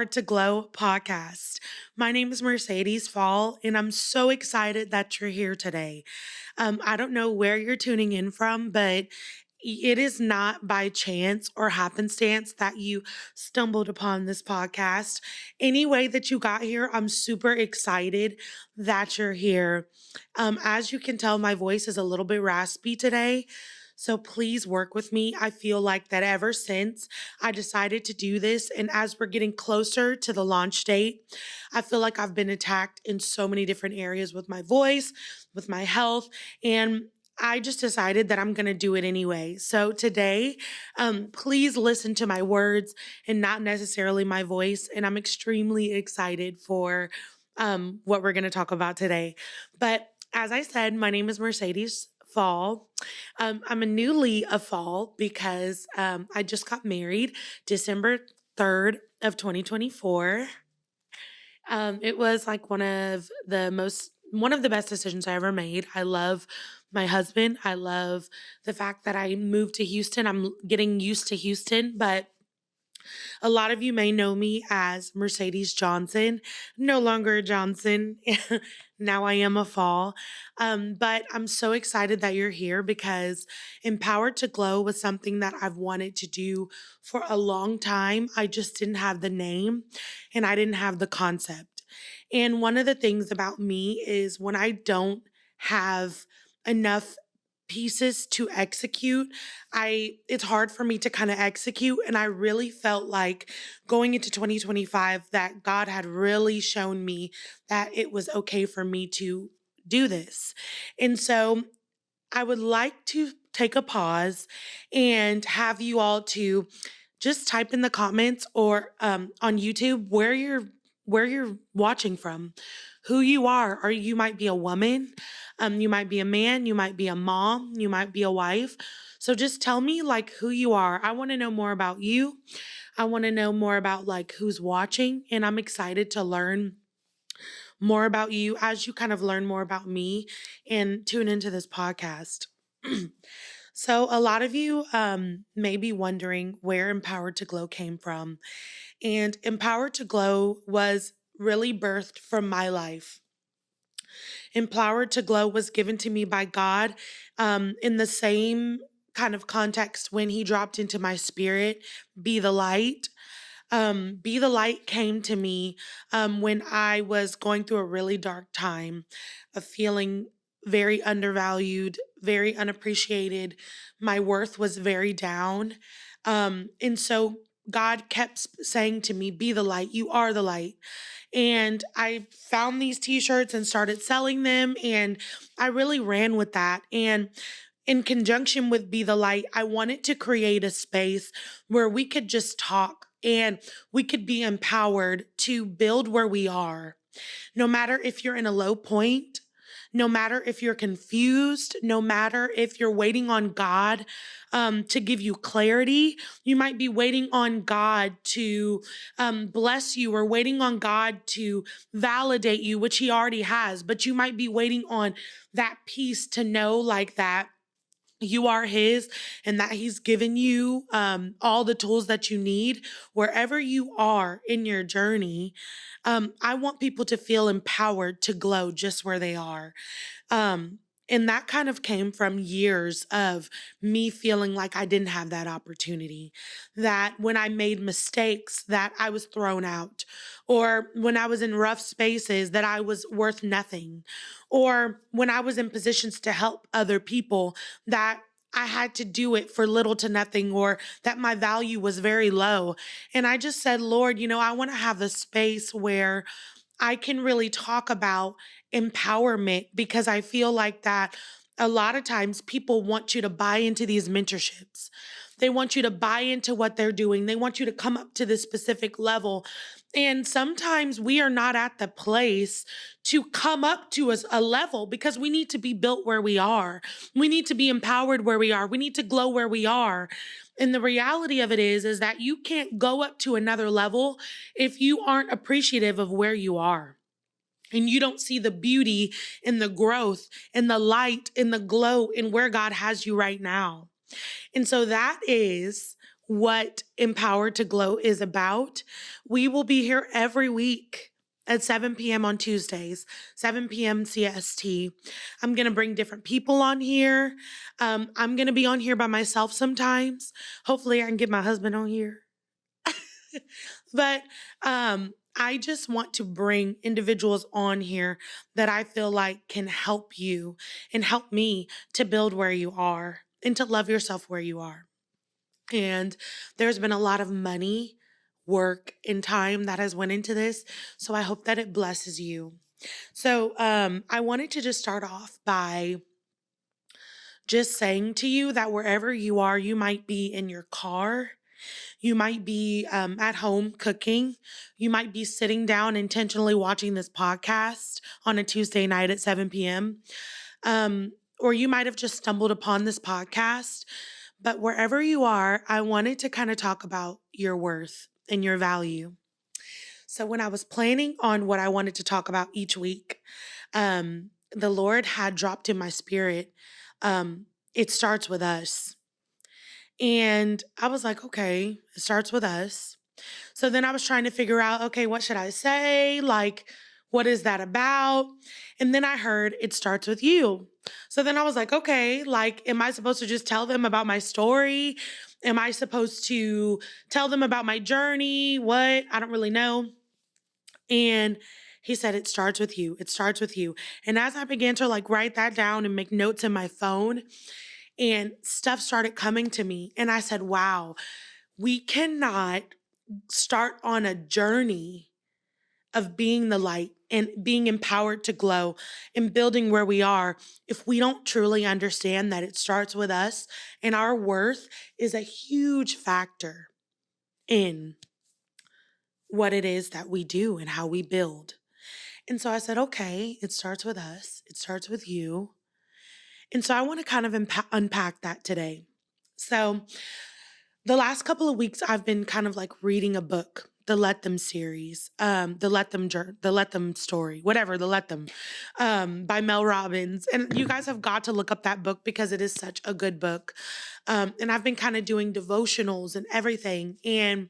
Empowered to Glow podcast. My name is Mercedes Fall, and I'm so excited that you're here today. I don't know where you're tuning in from, but it is not by chance or happenstance that you stumbled upon this podcast. Any way that you got here, I'm super excited that you're here. As you can tell, my voice is a little bit raspy today. So please work with me. I feel like that ever since I decided to do this, and as we're getting closer to the launch date, I feel like I've been attacked in so many different areas with my voice, with my health, and I just decided that I'm going to do it anyway. So today, please listen to my words and not necessarily my voice. And I'm extremely excited for what we're going to talk about today. But as I said, my name is Mercedes Fall. I'm a newly a fall because I just got married December 3rd of 2024. It was like one of the best decisions I ever made. I love my husband. I love the fact that I moved to Houston. I'm getting used to Houston, but a lot of you may know me as Mercedes Johnson, no longer a Johnson. Now I am a Fall. But I'm so excited that you're here because Empowered to Glow was something that I've wanted to do for a long time. I just didn't have the name and I didn't have the concept. And one of the things about me is when I don't have enough pieces to execute, it's hard for me to kind of execute. And I really felt like going into 2025 that God had really shown me that it was okay for me to do this. And so I would like to take a pause and have you all to just type in the comments or on YouTube where you're watching from, who you are. Or you might be a woman, you might be a man, you might be a mom, you might be a wife. So just tell me like who you are. I want to know more about you. I want to know more about like who's watching, and I'm excited to learn more about you as you kind of learn more about me and tune into this podcast. So a lot of you may be wondering where Empowered to Glow came from. And Empowered to Glow was really birthed from my life. Empowered to Glow was given to me by God in the same kind of context when He dropped into my spirit, Be the Light. Be the Light came to me when I was going through a really dark time of feeling very undervalued, very unappreciated. My worth was very down. And so God kept saying to me, Be the light. You are the light. And I found these t-shirts and started selling them. And I really ran with that. And in conjunction with Be the Light, I wanted to create a space where we could just talk and we could be empowered to build where we are. No matter if you're in a low point, no matter if you're confused, no matter if you're waiting on God to give you clarity, you might be waiting on God to bless you or waiting on God to validate you, which He already has, but you might be waiting on that peace to know like that you are His and that He's given you all the tools that you need wherever you are in your journey. I want people to feel empowered to glow just where they are. Um, and that kind of came from years of me feeling like I didn't have that opportunity, that when I made mistakes, that I was thrown out, or when I was in rough spaces, that I was worth nothing, or when I was in positions to help other people, that I had to do it for little to nothing, or that my value was very low. And I just said, Lord, I want to have a space where I can really talk about empowerment, because I feel like that a lot of times people want you to buy into these mentorships. They want you to buy into what they're doing. They want you to come up to this specific level. And sometimes we are not at the place to come up to a level, because we need to be built where we are. We need to be empowered where we are. We need to glow where we are. And the reality of it is that you can't go up to another level if you aren't appreciative of where you are. And you don't see the beauty and the growth and the light and the glow in where God has you right now. And so that is what Empowered to Glow is about. We will be here every week at 7 p.m. on Tuesdays, 7 p.m. CST. I'm going to bring different people on here. I'm going to be on here by myself sometimes. Hopefully, I can get my husband on here. But I just want to bring individuals on here that I feel like can help you and help me to build where you are and to love yourself where you are. And there's been a lot of money, work, and time that has went into this. So I hope that it blesses you. So I wanted to just start off by just saying to you that wherever you are, you might be in your car, you might be at home cooking, you might be sitting down intentionally watching this podcast on a Tuesday night at 7 p.m. Or you might have just stumbled upon this podcast. But wherever you are, I wanted to kind of talk about your worth and your value. So when I was planning on what I wanted to talk about each week, the Lord had dropped in my spirit, it starts with us. And I was like, okay, it starts with us. So then I was trying to figure out, okay, what should I say? Like, what is that about? And then I heard it starts with you. So then I was like, okay, like, am I supposed to just tell them about my story? Am I supposed to tell them about my journey? What? I don't really know. And he said, it starts with you. It starts with you. And as I began to like write that down and make notes in my phone, and stuff started coming to me, and I said, wow, we cannot start on a journey of being the light and being empowered to glow and building where we are if we don't truly understand that it starts with us, and our worth is a huge factor in what it is that we do and how we build. And so I said, okay, it starts with us. It starts with you. And so I want to kind of unpack that today. So the last couple of weeks, I've been kind of like reading a book, the Let Them series, the Let Them story, whatever, the Let Them, by Mel Robbins. And you guys have got to look up that book because it is such a good book. And I've been kind of doing devotionals and everything. And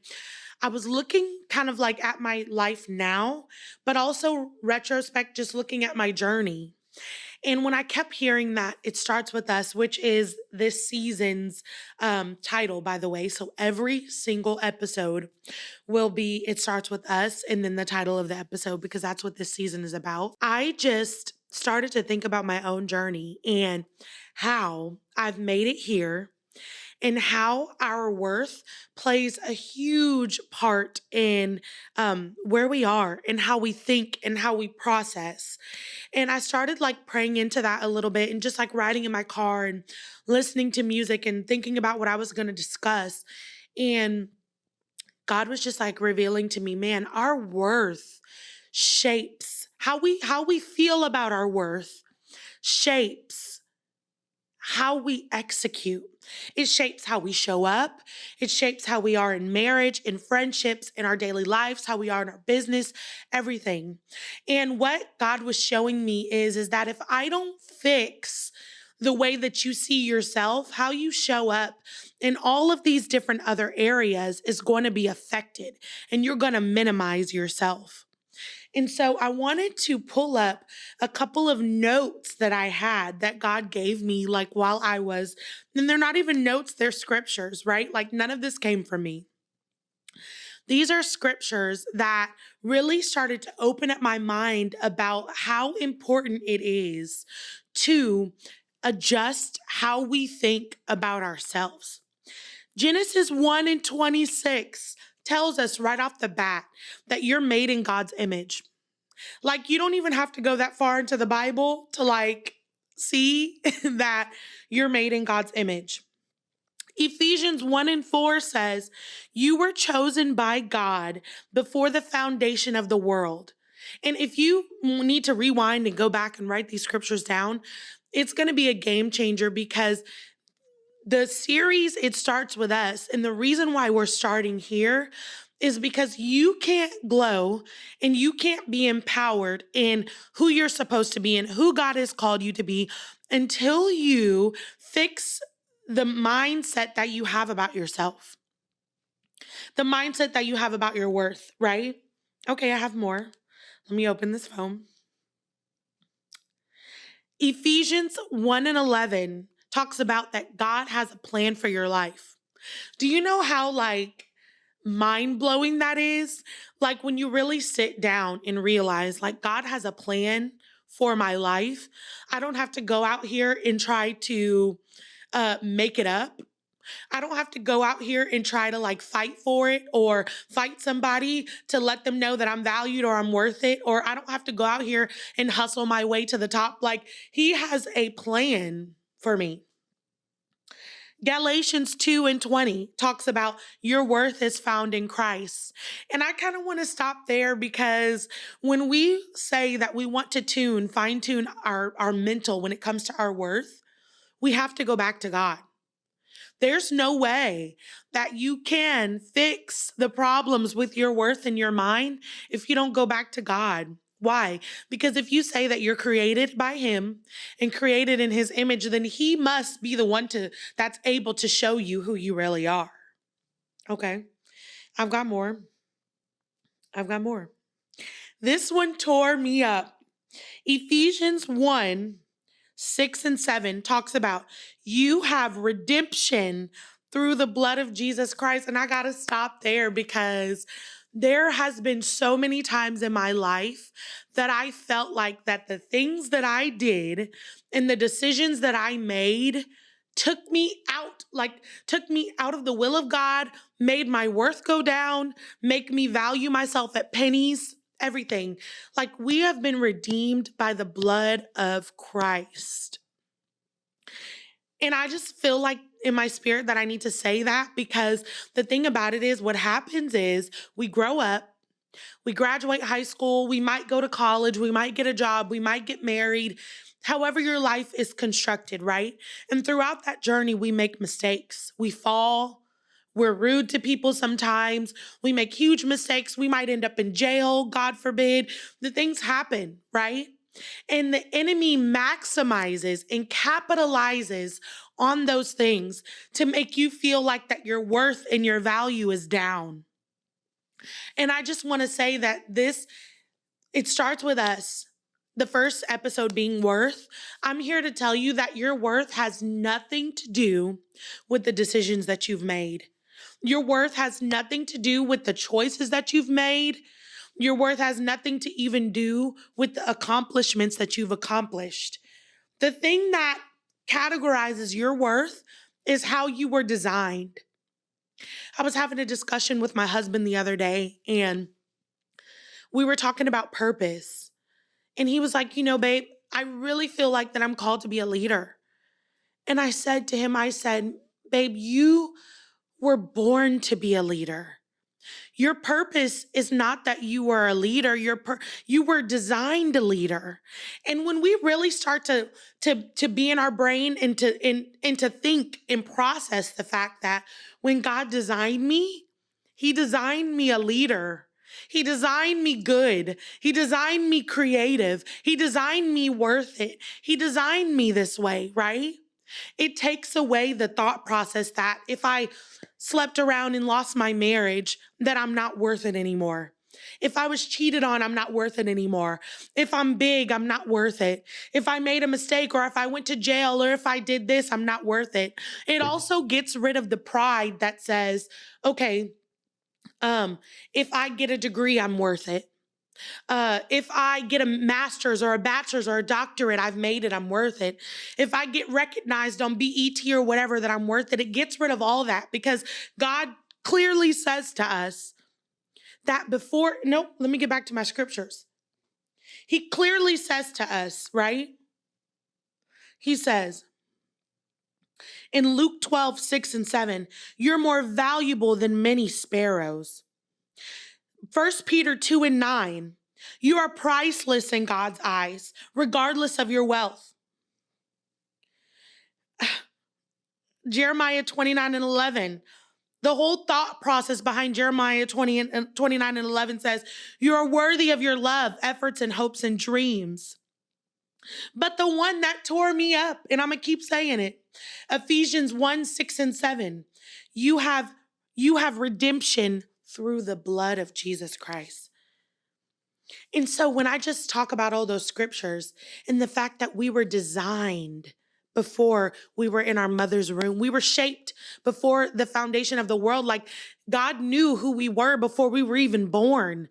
I was looking kind of like at my life now, but also retrospect, just looking at my journey. And when I kept hearing that it starts with us, which is this season's title, by the way. So every single episode will be, it starts with us, and then the title of the episode, because that's what this season is about. I just started to think about my own journey and how I've made it here, and how our worth plays a huge part in where we are and how we think and how we process. And I started like praying into that a little bit and just like riding in my car and listening to music and thinking about what I was going to discuss. And God was just like revealing to me, man, our worth shapes how we feel about our worth, shapes how we execute. It shapes how we show up. It shapes how we are in marriage, in friendships, in our daily lives, how we are in our business, everything. And what God was showing me is that if I don't fix the way that you see yourself, how you show up in all of these different other areas is going to be affected, and you're going to minimize yourself. And so I wanted to pull up a couple of notes that I had that God gave me like while I was, and they're not even notes, they're scriptures, right? Like none of this came from me. These are scriptures that really started to open up my mind about how important it is to adjust how we think about ourselves. Genesis 1:26 tells us right off the bat that you're made in God's image. Like, you don't even have to go that far into the Bible to like see that you're made in God's image. Ephesians 1:4 says, you were chosen by God before the foundation of the world. And if you need to rewind and go back and write these scriptures down, it's going to be a game changer, because the series, it starts with us. And the reason why we're starting here is because you can't glow and you can't be empowered in who you're supposed to be and who God has called you to be until you fix the mindset that you have about yourself. The mindset that you have about your worth, right? Okay, I have more. Let me open this phone. Ephesians 1 and 11 talks about that God has a plan for your life. Do you know how mind blowing that is? Like when you really sit down and realize like God has a plan for my life. I don't have to go out here and try to make it up. I don't have to go out here and try to fight for it or fight somebody to let them know that I'm valued or I'm worth it. Or I don't have to go out here and hustle my way to the top. Like he has a plan for me. Galatians 2 and 20 talks about your worth is found in Christ. And I kind of want to stop there because when we say that we want to fine tune our mental when it comes to our worth, we have to go back to God. There's no way that you can fix the problems with your worth in your mind if you don't go back to God. Why? Because if you say that you're created by him and created in his image, then he must be the one that's able to show you who you really are. Okay. I've got more. This one tore me up. Ephesians 1, 6 and 7 talks about you have redemption through the blood of Jesus Christ. And I got to stop there because there has been so many times in my life that I felt like that the things that I did and the decisions that I made took me out of the will of God, made my worth go down, make me value myself at pennies, everything. Like we have been redeemed by the blood of Christ. And I just feel like in my spirit that I need to say that because the thing about it is what happens is we grow up, we graduate high school, we might go to college, we might get a job, we might get married, however your life is constructed, right? And throughout that journey, we make mistakes. We fall. We're rude to people sometimes. We make huge mistakes. We might end up in jail, God forbid. The things happen, right? And the enemy maximizes and capitalizes on those things to make you feel like that your worth and your value is down. And I just want to say that it starts with us. The first episode being worth. I'm here to tell you that your worth has nothing to do with the decisions that you've made. Your worth has nothing to do with the choices that you've made. Your worth has nothing to even do with the accomplishments that you've accomplished. The thing that categorizes your worth is how you were designed. I was having a discussion with my husband the other day, and we were talking about purpose. And he was like, babe, I really feel like that I'm called to be a leader. And I said to him, babe, you were born to be a leader. Your purpose is not that you were a leader. You were designed a leader. And when we really start to be in our brain and to think and process the fact that when God designed me, he designed me a leader. He designed me good. He designed me creative. He designed me worth it. He designed me this way, right? It takes away the thought process that if I slept around and lost my marriage, that I'm not worth it anymore. If I was cheated on, I'm not worth it anymore. If I'm big, I'm not worth it. If I made a mistake or if I went to jail or if I did this, I'm not worth it. It also gets rid of the pride that says, okay, if I get a degree, I'm worth it. If I get a master's or a bachelor's or a doctorate, I've made it, I'm worth it. If I get recognized on BET or whatever, that I'm worth it. It gets rid of all that because God clearly says to us that let me get back to my scriptures. He clearly says to us, right? He says in Luke 12, 6 and 7, you're more valuable than many sparrows. 1 Peter 2 and 9, you are priceless in God's eyes, regardless of your wealth. Jeremiah 29 and 11, the whole thought process behind Jeremiah 29 and 11 says, you are worthy of your love, efforts, and hopes and dreams. But the one that tore me up, and I'm going to keep saying it, Ephesians 1, 6 and 7, you have You have redemption through the blood of Jesus Christ. And so when I just talk about all those scriptures and the fact that we were designed before we were in our mother's room, we were shaped before the foundation of the world. Like God knew who we were before we were even born.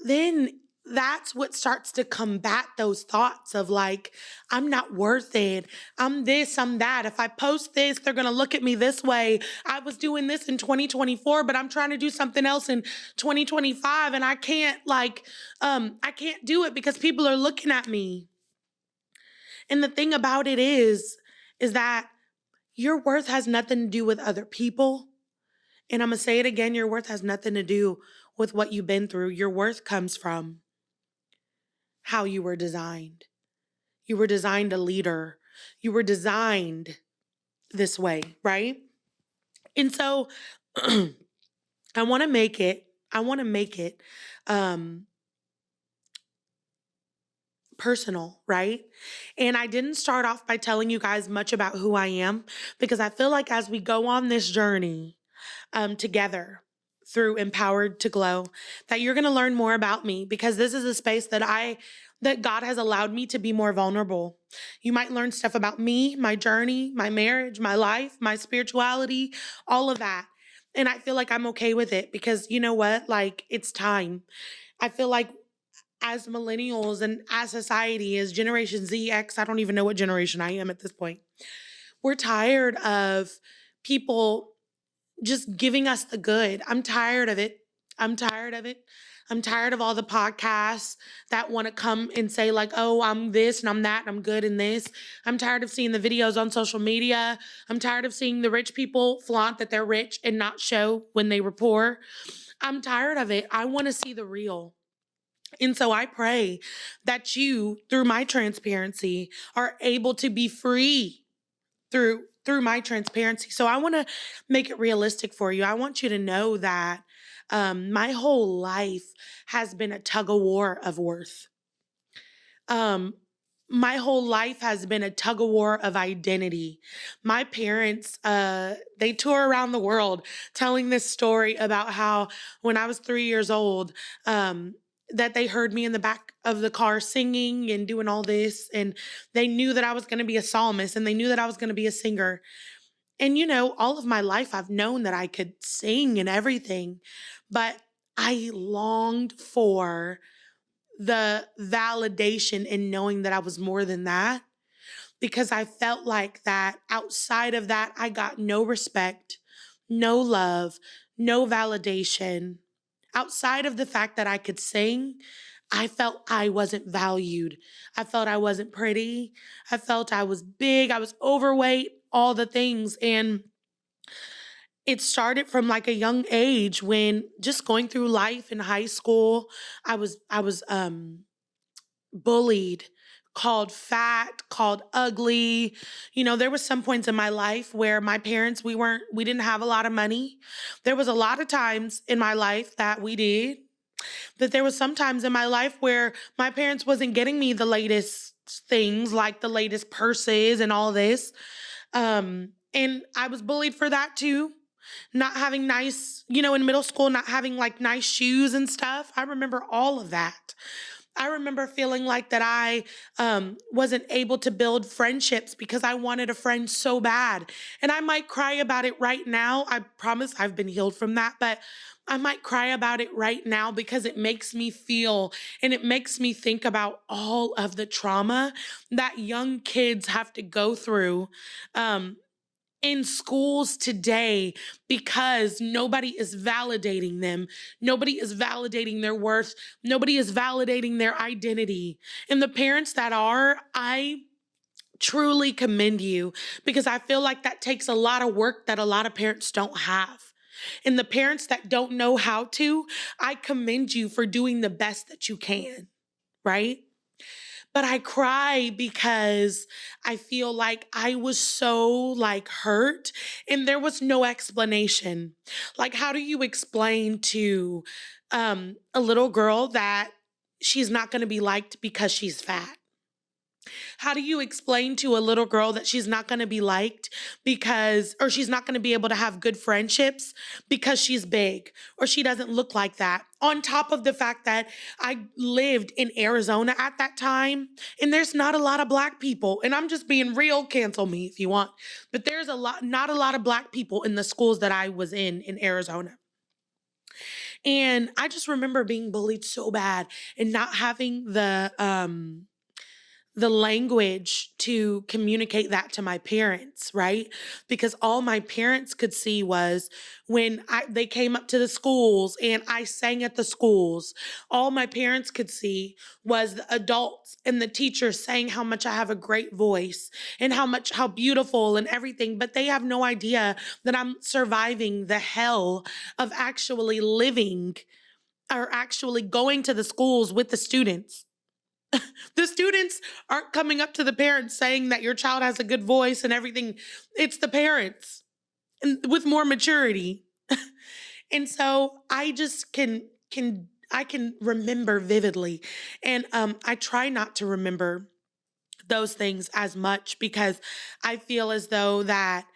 Then that's what starts to combat those thoughts of like, I'm not worth it. I'm this, I'm that. If I post this, they're going to look at me this way. I was doing this in 2024, but I'm trying to do something else in 2025. And I can't do it because people are looking at me. And the thing about it is that your worth has nothing to do with other people. And I'm going to say it again. Your worth has nothing to do with what you've been through. Your worth comes from how you were designed. You were designed a leader. You were designed this way, right? And so I want to make it personal, right? And I didn't start off by telling you guys much about who I am because I feel like as we go on this journey together through Empowered to Glow, that you're going to learn more about me because this is a space that God has allowed me to be more vulnerable. You might learn stuff about me, my journey, my marriage, my life, my spirituality, all of that. And I feel like I'm okay with it because you know what? Like it's time. I feel like as millennials and as society, as Generation Z, X, I don't even know what generation I am at this point. We're tired of people just giving us the good. I'm tired of it. I'm tired of it. I'm tired of all the podcasts that want to come and say like, oh, I'm this and I'm that and I'm good in this. I'm tired of seeing the videos on social media. I'm tired of seeing the rich people flaunt that they're rich and not show when they were poor. I'm tired of it. I want to see the real. And so I pray that you, through my transparency, are able to be free through my transparency. So I want to make it realistic for you. I want you to know that my whole life has been a tug of war of worth. Um, my whole life has been a tug of war of identity. My parents, they tour around the world telling this story about how when I was 3 years old, that they heard me in the back of the car singing and doing all this. And they knew that I was going to be a psalmist and they knew that I was going to be a singer. And, you know, all of my life I've known that I could sing and everything, but I longed for the validation in knowing that I was more than that because I felt like that outside of that, I got no respect, no love, no validation. Outside of the fact that I could sing, I felt I wasn't valued. I felt I wasn't pretty. I felt I was big. I was overweight, all the things. And it started from like a young age when just going through life in high school, I was bullied, called fat, called ugly. You know, there was some points in my life where my parents, we didn't have a lot of money. There was a lot of times in my life that we did, but there was some times in my life where my parents wasn't getting me the latest things like the latest purses and all this. And I was bullied for that too. Not having nice, you know, in middle school, not having like nice shoes and stuff. I remember all of that. I remember feeling like that I wasn't able to build friendships because I wanted a friend so bad. And I might cry about it right now. I promise I've been healed from that, but I might cry about it right now because it makes me feel and it makes me think about all of the trauma that young kids have to go through in schools today because nobody is validating them. Nobody is validating their worth. Nobody is validating their identity. And the parents that are, I truly commend you because I feel like that takes a lot of work that a lot of parents don't have. And the parents that don't know how to, I commend you for doing the best that you can, right? But I cry because I feel like I was so like hurt and there was no explanation. Like, how do you explain to a little girl that she's not going to be liked because she's fat? How do you explain to a little girl that she's not going to be liked or she's not going to be able to have good friendships because she's big or she doesn't look like that? On top of the fact that I lived in Arizona at that time and there's not a lot of black people. And I'm just being real, cancel me if you want. But there's not a lot of black people in the schools that I was in Arizona. And I just remember being bullied so bad and not having the language to communicate that to my parents, right? Because all my parents could see was when they came up to the schools and I sang at the schools, all my parents could see was the adults and the teachers saying how much I have a great voice and how beautiful and everything, but they have no idea that I'm surviving the hell of actually living or actually going to the schools with the students. The students aren't coming up to the parents saying that your child has a good voice and everything. It's the parents and with more maturity. And so I just can remember vividly. And I try not to remember those things as much because I feel as though that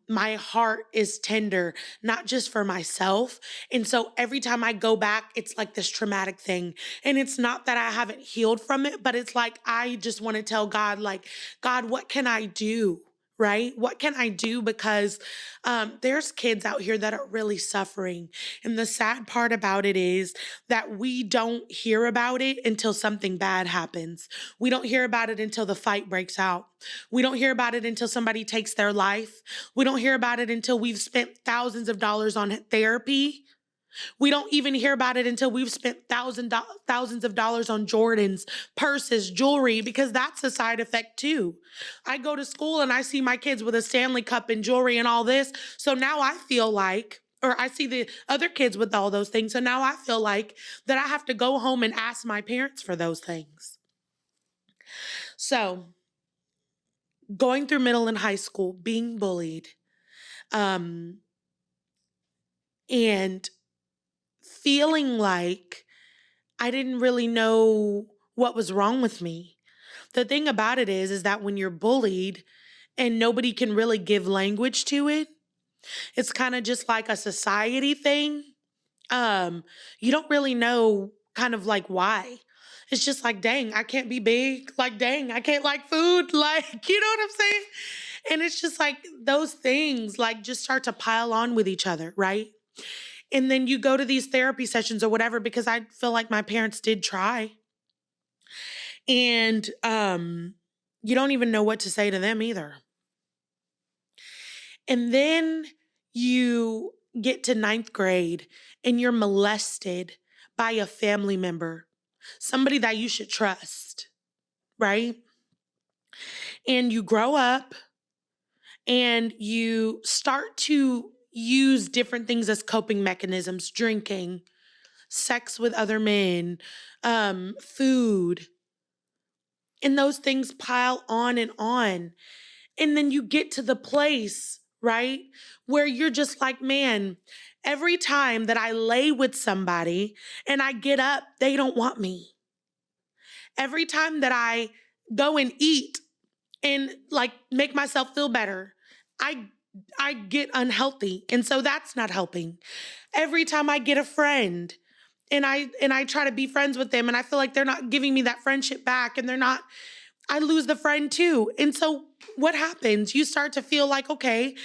my heart is tender, not just for myself. And so every time I go back, it's like this traumatic thing. And it's not that I haven't healed from it, but it's like I just want to tell God, like, God, what can I do? Right? What can I do? Because there's kids out here that are really suffering. And the sad part about it is that we don't hear about it until something bad happens. We don't hear about it until the fight breaks out. We don't hear about it until somebody takes their life. We don't hear about it until we've spent thousands of dollars on therapy. We don't even hear about it until we've spent thousands of dollars on Jordans, purses, jewelry, because that's a side effect too. I go to school and I see my kids with a Stanley Cup and jewelry and all this. So now I feel like, or I see the other kids with all those things. So now I feel like that I have to go home and ask my parents for those things. So going through middle and high school, being bullied, um, and feeling like I didn't really know what was wrong with me. The thing about it is that when you're bullied and nobody can really give language to it, it's kind of just like a society thing. You don't really know kind of like why. It's just like, dang, I can't be big. Like, dang, I can't like food. Like, you know what I'm saying? And it's just like those things like just start to pile on with each other, right? And then you go to these therapy sessions or whatever, because I feel like my parents did try. And you don't even know what to say to them either. And then you get to ninth grade and you're molested by a family member, somebody that you should trust, right? And you grow up and you start to use different things as coping mechanisms, drinking, sex with other men, food. And those things pile on and on. And then you get to the place, right, where you're just like, man, every time that I lay with somebody and I get up, they don't want me. Every time that I go and eat and like make myself feel better, I get unhealthy. And so that's not helping. Every time I get a friend and I try to be friends with them and I feel like they're not giving me that friendship back and I lose the friend too. And so what happens? You start to feel like, okay,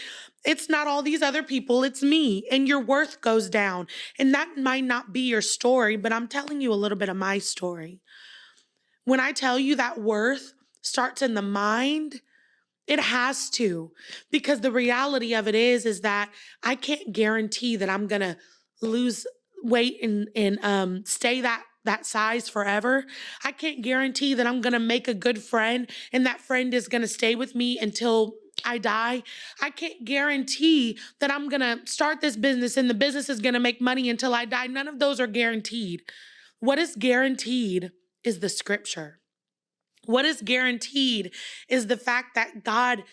it's not all these other people, it's me, and your worth goes down. And that might not be your story, but I'm telling you a little bit of my story. When I tell you that worth starts in the mind, it has to, because the reality of it is that I can't guarantee that I'm gonna lose weight and stay that size forever. I can't guarantee that I'm gonna make a good friend and that friend is gonna stay with me until I die. I can't guarantee that I'm gonna start this business and the business is gonna make money until I die. None of those are guaranteed. What is guaranteed is the scripture. What is guaranteed is the fact that God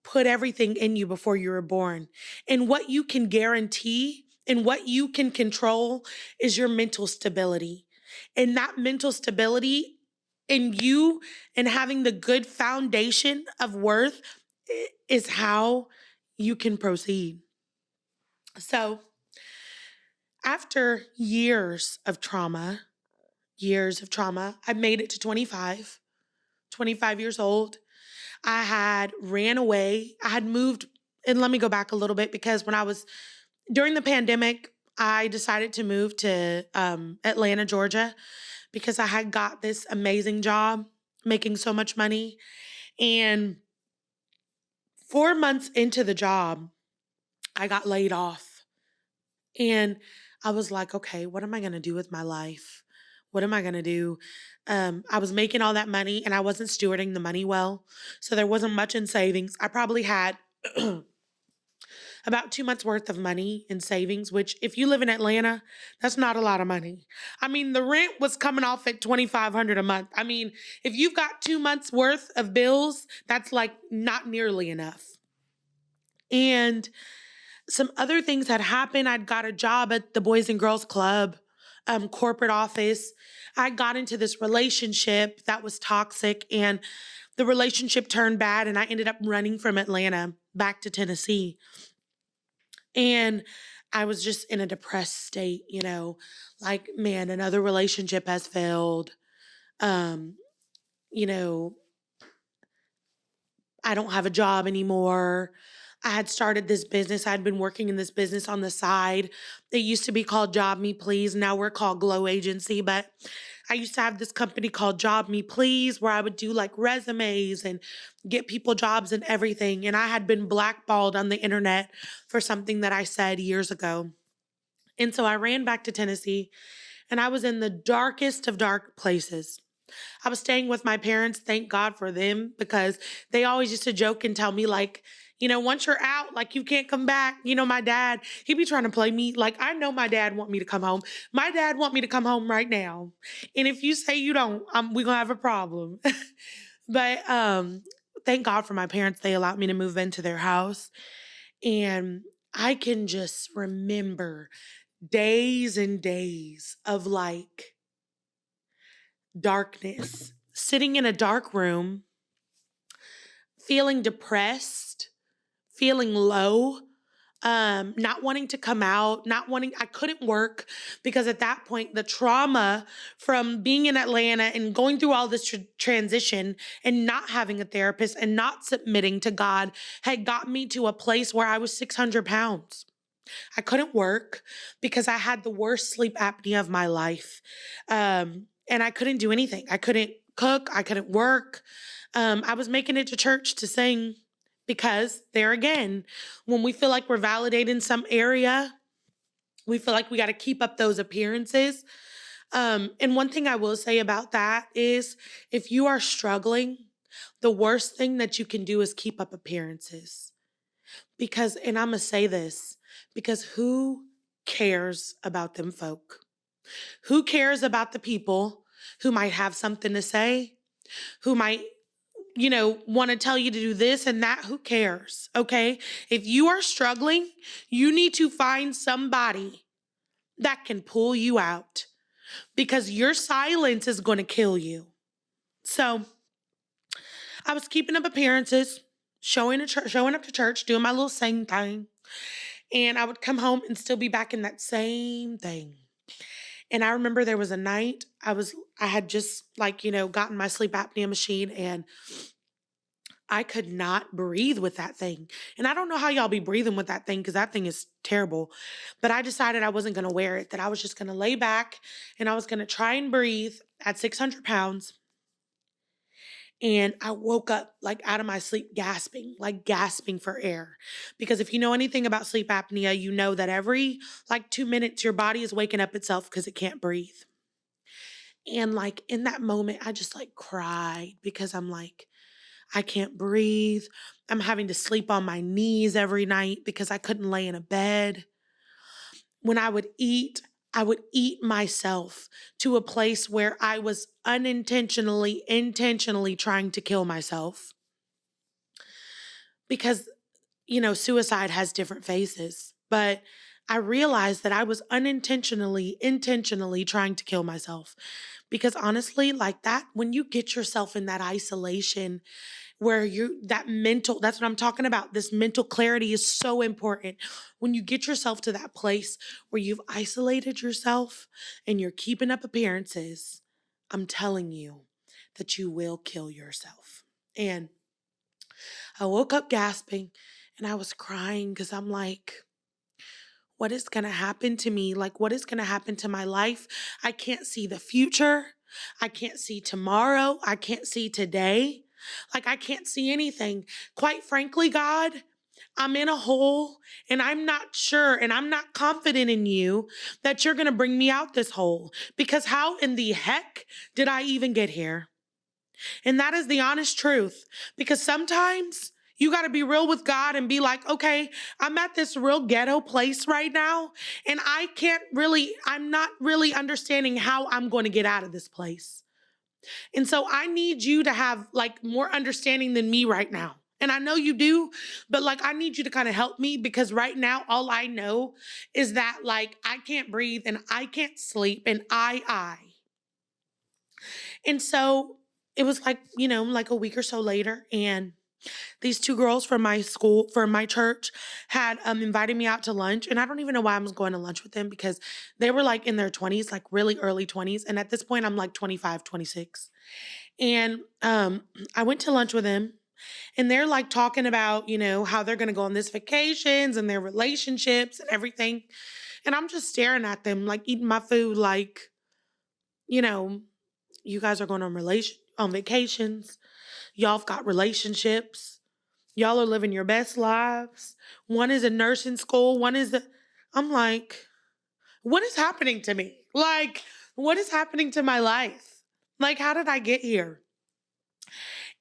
put everything in you before you were born. And what you can guarantee and what you can control is your mental stability. And that mental stability And you and having the good foundation of worth is how you can proceed. So, after years of trauma, I made it to 25 years old. I had ran away. I had moved, and let me go back a little bit because during the pandemic, I decided to move to Atlanta, Georgia, because I had got this amazing job making so much money. And 4 months into the job, I got laid off. And I was like, okay, what am I going to do with my life? What am I going to do? I was making all that money and I wasn't stewarding the money well. So there wasn't much in savings. I probably had about 2 months worth of money in savings, which if you live in Atlanta, that's not a lot of money. I mean, the rent was coming off at $2,500 a month. I mean, if you've got 2 months worth of bills, that's like not nearly enough. And some other things had happened. I'd got a job at the Boys and Girls Club, corporate office. I got into this relationship that was toxic, and the relationship turned bad, and I ended up running from Atlanta back to Tennessee. And I was just in a depressed state, like, man, another relationship has failed. Um, you know, I don't have a job anymore. I had started this business. I had been working in this business on the side. It used to be called Job Me Please. Now we're called Glow Agency. But I used to have this company called Job Me Please where I would do like resumes and get people jobs and everything. And I had been blackballed on the internet for something that I said years ago. And so I ran back to Tennessee and I was in the darkest of dark places. I was staying with my parents. Thank God for them, because they always used to joke and tell me, like, once you're out, like, you can't come back. My dad, he'd be trying to play me. Like, I know my dad want me to come home. My dad want me to come home right now. And if you say you don't, we're going to have a problem. But thank God for my parents. They allowed me to move into their house. And I can just remember days and days of like darkness, sitting in a dark room, feeling depressed, feeling low, not wanting to come out, I couldn't work because at that point, the trauma from being in Atlanta and going through all this transition and not having a therapist and not submitting to God had got me to a place where I was 600 pounds. I couldn't work because I had the worst sleep apnea of my life. And I couldn't do anything. I couldn't cook. I couldn't work. I was making it to church to sing because there again, when we feel like we're validated in some area, we feel like we got to keep up those appearances. And one thing I will say about that is if you are struggling, the worst thing that you can do is keep up appearances. Because, and I'm going to say this, because who cares about them folk? Who cares about the people who might have something to say, who might, want to tell you to do this and that? Who cares? Okay. If you are struggling, you need to find somebody that can pull you out, because your silence is going to kill you. So I was keeping up appearances, showing up to church, doing my little sing thing. And I would come home and still be back in that same thing. And I remember there was a night I had just gotten my sleep apnea machine, and I could not breathe with that thing. And I don't know how y'all be breathing with that thing, because that thing is terrible. But I decided I wasn't going to wear it, that I was just going to lay back and I was going to try and breathe at 600 pounds. And I woke up out of my sleep gasping for air. Because if you know anything about sleep apnea, you know that every 2 minutes, your body is waking up itself because it can't breathe. And in that moment, I just cried, because I'm I can't breathe. I'm having to sleep on my knees every night because I couldn't lay in a bed. When I would eat myself to a place where I was intentionally trying to kill myself. Because, suicide has different faces, but I realized that I was intentionally trying to kill myself. Because honestly, like that, when you get yourself in that isolation where that's what I'm talking about. This mental clarity is so important. When you get yourself to that place where you've isolated yourself and you're keeping up appearances, I'm telling you that you will kill yourself. And I woke up gasping and I was crying because I'm like, what is going to happen to me? Like, what is going to happen to my life? I can't see the future. I can't see tomorrow. I can't see today. Like, I can't see anything. Quite frankly, God, I'm in a hole and I'm not sure and I'm not confident in you that you're going to bring me out this hole, because how in the heck did I even get here? And that is the honest truth, because sometimes you got to be real with God and be like, okay, I'm at this real ghetto place right now, and I'm not really understanding how I'm going to get out of this place. And so I need you to have like more understanding than me right now. And I know you do, but like I need you to kind of help me, because right now all I know is that like I can't breathe and I can't sleep and I. And so it was like, like a week or so later, and these two girls from my church had invited me out to lunch. And I don't even know why I was going to lunch with them, because they were like in their 20s, like really early 20s. And at this point, I'm like 25, 26. And I went to lunch with them, and they're like talking about, how they're going to go on this vacations and their relationships and everything. And I'm just staring at them, like eating my food, like, you know, you guys are going on vacations. Y'all have got relationships. Y'all are living your best lives. One is in nursing school. I'm like, what is happening to me? Like, what is happening to my life? Like, how did I get here?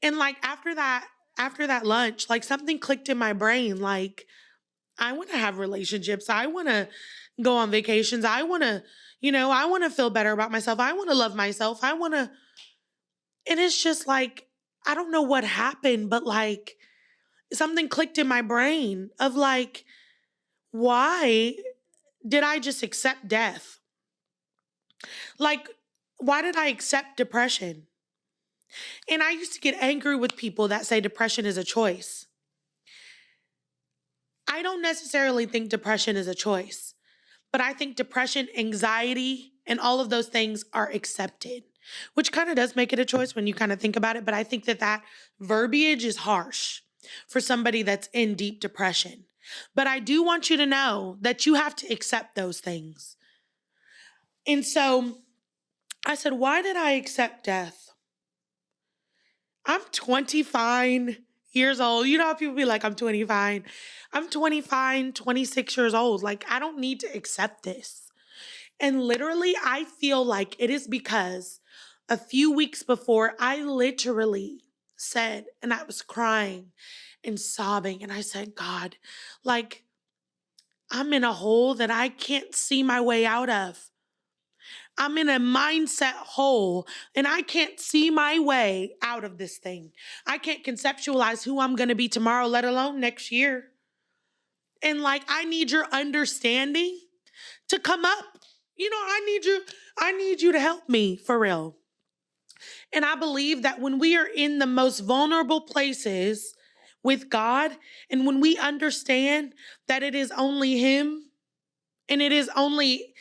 And like, after that lunch, like something clicked in my brain. Like, I want to have relationships. I want to go on vacations. I want to feel better about myself. I want to love myself. And it's just like, I don't know what happened, but like something clicked in my brain of like, why did I just accept death? Like, why did I accept depression? And I used to get angry with people that say depression is a choice. I don't necessarily think depression is a choice, but I think depression, anxiety, and all of those things are accepted, which kind of does make it a choice when you kind of think about it. But I think that verbiage is harsh for somebody that's in deep depression. But I do want you to know that you have to accept those things. And so I said, why did I accept death? I'm 25 years old. You know how people be like, I'm 25. I'm 25, 26 years old. Like, I don't need to accept this. And literally, I feel like it is because a few weeks before, I literally said, and I was crying and sobbing, and I said, God, like, I'm in a hole that I can't see my way out of. I'm in a mindset hole and I can't see my way out of this thing. I can't conceptualize who I'm going to be tomorrow, let alone next year. And like, I need your understanding to come up. I need you to help me for real. And I believe that when we are in the most vulnerable places with God, and when we understand that it is only Him and it is only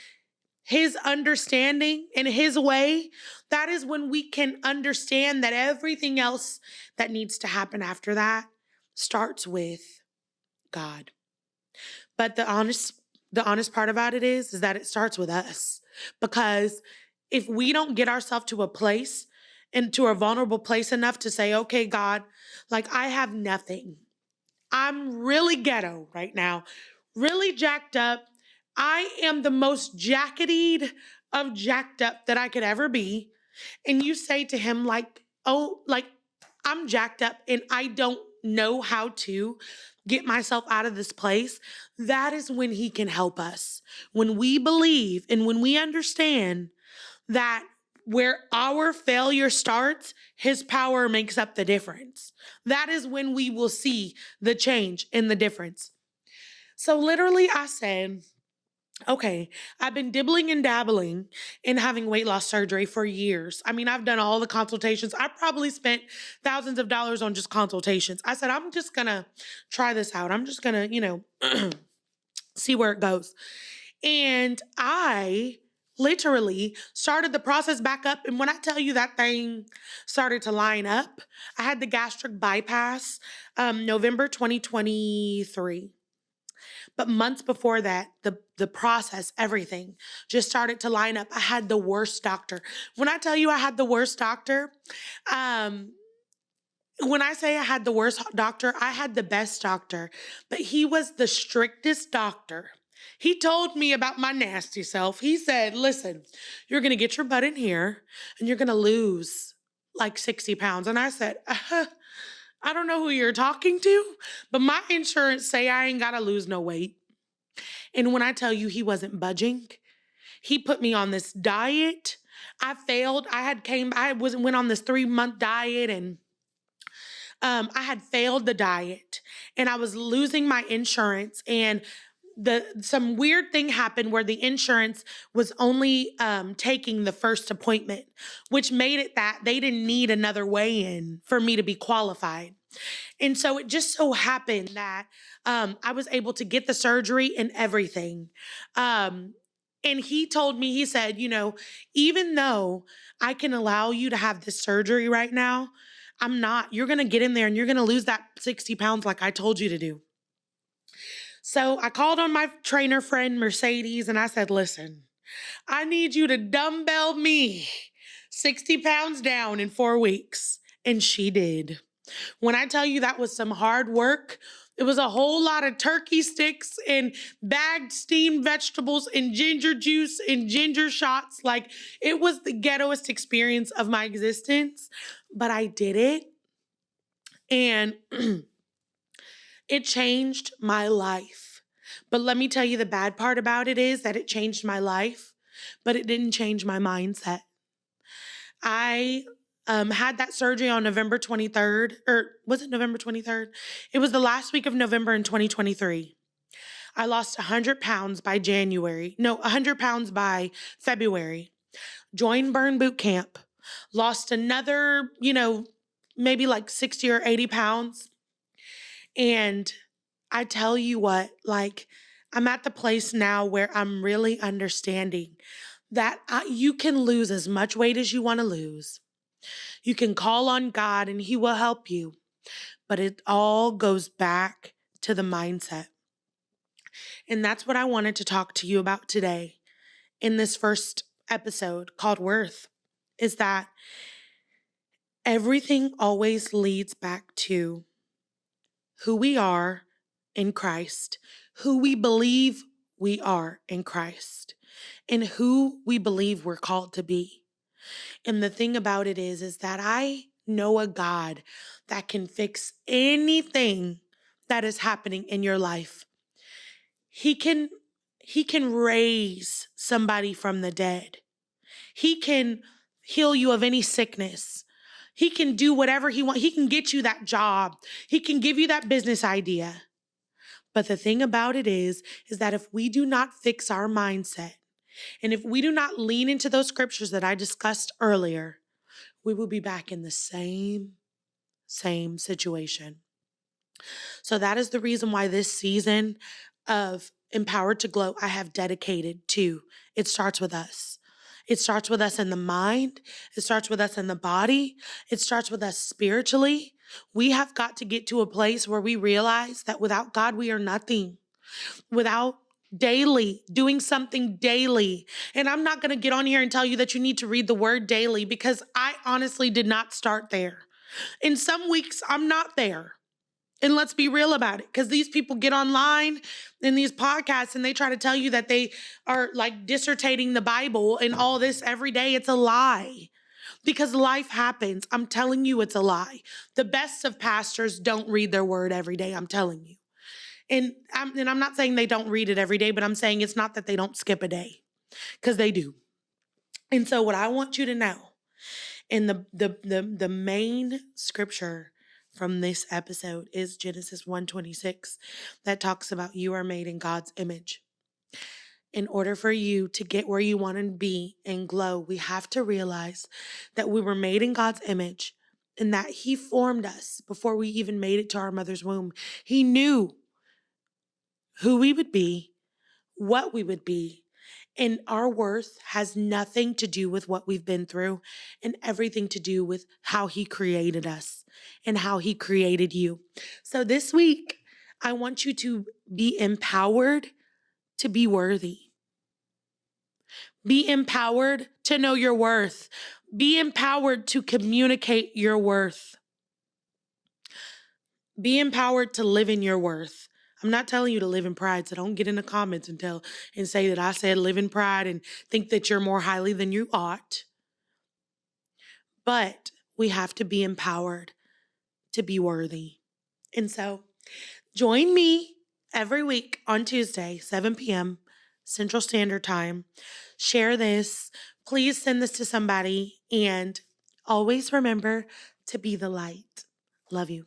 His understanding and His way, that is when we can understand that everything else that needs to happen after that starts with God. But the honest part about it is that it starts with us. Because if we don't get ourselves to a place and to a vulnerable place enough to say, okay, God, like I have nothing. I'm really ghetto right now, really jacked up. I am the most jacketied of jacked up that I could ever be. And you say to him, like, oh, like I'm jacked up and I don't know how to get myself out of this place. That is when he can help us. When we believe and when we understand that where our failure starts, his power makes up the difference. That is when we will see the change in the difference. So literally I said, Okay, I've been dibbling and dabbling in having weight loss surgery for years. I mean, I've done all the consultations. I probably spent thousands of dollars on just consultations. I said, I'm just gonna try this out. I'm just gonna, see where it goes. And I literally started the process back up. And when I tell you that thing started to line up, I had the gastric bypass November 2023. But months before that, the process, everything just started to line up. I had the worst doctor. When I tell you I had the worst doctor, um, when I say I had the worst doctor, I had the best doctor, but he was the strictest doctor. He told me about my nasty self. He said, listen, you're going to get your butt in here and you're going to lose like 60 pounds. And I said, I don't know who you're talking to, but my insurance say I ain't got to lose no weight. And when I tell you he wasn't budging, he put me on this diet. I failed. Went on this 3-month diet, and I had failed the diet and I was losing my insurance, and some weird thing happened where the insurance was only taking the first appointment, which made it that they didn't need another weigh-in for me to be qualified. And so it just so happened that I was able to get the surgery and everything. And he told me, he said, even though I can allow you to have this surgery right now, I'm not. You're going to get in there and you're going to lose that 60 pounds like I told you to do. So I called on my trainer friend, Mercedes, and I said, listen, I need you to dumbbell me 60 pounds down in 4 weeks. And she did. When I tell you that was some hard work, it was a whole lot of turkey sticks and bagged steamed vegetables and ginger juice and ginger shots. Like, it was the ghettoest experience of my existence, but I did it. And it changed my life. But let me tell you, the bad part about it is that it changed my life, but it didn't change my mindset. I had that surgery on November 23rd, or was it November 23rd? It was the last week of November in 2023. I lost 100 pounds by 100 pounds by February. Joined Burn Boot Camp. Lost another, maybe like 60 or 80 pounds. And I tell you what, like, I'm at the place now where I'm really understanding that you can lose as much weight as you want to lose. You can call on God and He will help you. But it all goes back to the mindset. And that's what I wanted to talk to you about today in this first episode called Worth, is that everything always leads back to who we are in Christ, who we believe we are in Christ, and who we believe we're called to be. And the thing about it is that I know a God that can fix anything that is happening in your life. He can raise somebody from the dead. He can heal you of any sickness. He can do whatever He wants. He can get you that job. He can give you that business idea. But the thing about it is that if we do not fix our mindset, and if we do not lean into those scriptures that I discussed earlier, we will be back in the same situation. So that is the reason why this season of Empowered to Glow I have dedicated to. It starts with us. It starts with us in the mind. It starts with us in the body. It starts with us spiritually. We have got to get to a place where we realize that without God, we are nothing. Without doing something daily. And I'm not going to get on here and tell you that you need to read the word daily, because I honestly did not start there. In some weeks, I'm not there. And let's be real about it, because these people get online in these podcasts and they try to tell you that they are like dissertating the Bible and all this every day. It's a lie, because life happens. I'm telling you, it's a lie. The best of pastors don't read their word every day. I'm telling you. And I'm not saying they don't read it every day, but I'm saying it's not that they don't skip a day, because they do. And so what I want you to know, in the main scripture from this episode is Genesis 1:26, that talks about you are made in God's image. In order for you to get where you want to be and glow, we have to realize that we were made in God's image and that He formed us before we even made it to our mother's womb. He knew who we would be, what we would be. And our worth has nothing to do with what we've been through and everything to do with how He created us and how He created you. So this week, I want you to be empowered to be worthy. Be empowered to know your worth. Be empowered to communicate your worth. Be empowered to live in your worth. I'm not telling you to live in pride, so don't get in the comments and say that I said live in pride and think that you're more highly than you ought. But we have to be empowered to be worthy. And so join me every week on Tuesday, 7 p.m. Central Standard Time. Share this. Please send this to somebody. And always remember to be the light. Love you.